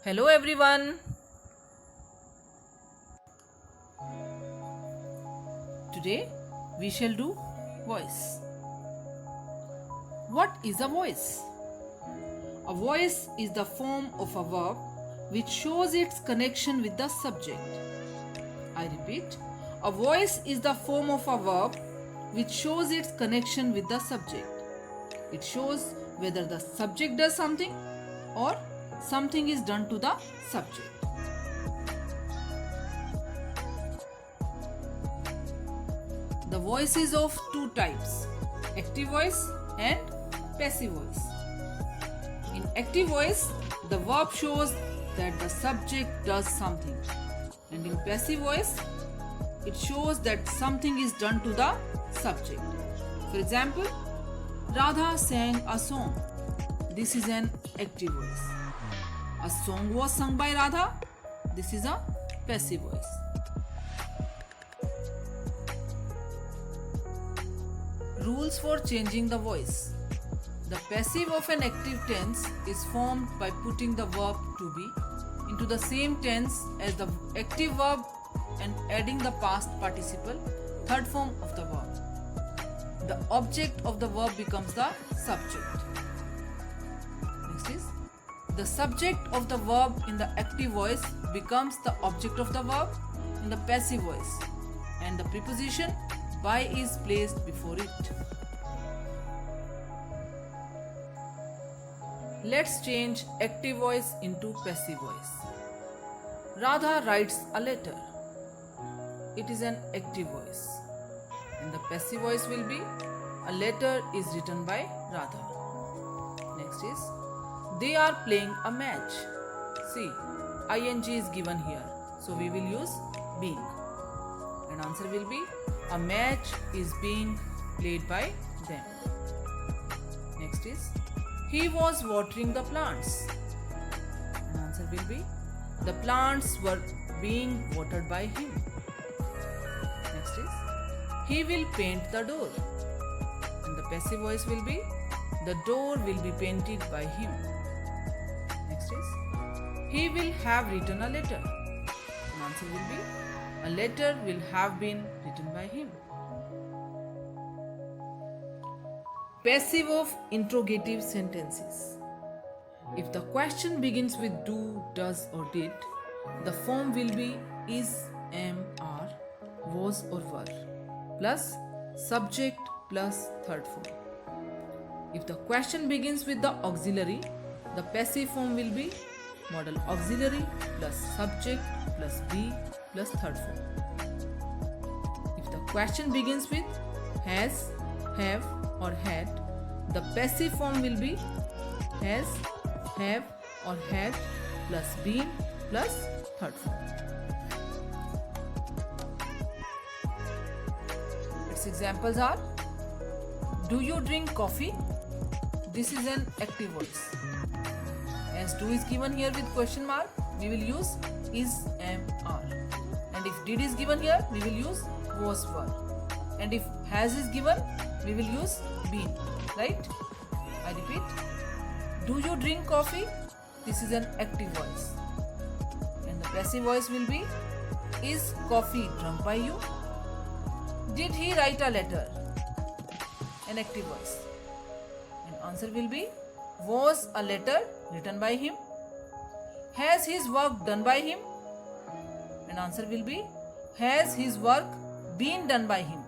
Hello everyone. Today we shall do voice. What is a voice? A voice is the form of a verb which shows its connection with the subject. I repeat, a voice is the form of a verb which shows its connection with the subject. It shows whether the subject does something or something is done to the subject. The voice is of two types, active voice and passive voice. In active voice, the verb shows that the subject does something, and in passive voice, it shows that something is done to the subject. For example, Radha sang a song. This is an active voice. A song was sung by Radha. This is a passive voice. Rules for changing the voice. The passive of an active tense is formed by putting the verb to be into the same tense as the active verb and adding the past participle, third form of the verb. The object of the verb becomes the subject. Next is, the subject of the verb in the active voice becomes the object of the verb in the passive voice, and the preposition by is placed before it. Let's change active voice into passive voice. Radha writes a letter. It is an active voice. And the passive voice will be a letter is written by Radha. Next is, they are playing a match. See, ing is given here. So we will use being. And answer will be, a match is being played by them. Next is, he was watering the plants. And answer will be, the plants were being watered by him. Next is, he will paint the door. And the passive voice will be, the door will be painted by him. Next is, he will have written a letter. And answer will be, a letter will have been written by him. Passive of interrogative sentences. If the question begins with do, does or did, the form will be is, am, are, was or were, plus subject plus third form. If the question begins with the auxiliary, the passive form will be modal auxiliary plus subject plus be plus third form. If the question begins with has, have or had, the passive form will be has, have or had plus been plus third form. Its examples are, do you drink coffee? This is an active voice. As do is given here with question mark, we will use is, am, are. And if did is given here, we will use was, were. And if has is given, we will use been. Right? I repeat. Do you drink coffee? This is an active voice. And the passive voice will be, is coffee drunk by you? Did he write a letter? An active voice. And answer will be, was a letter written by him? Has his work done by him? And answer will be, has his work been done by him?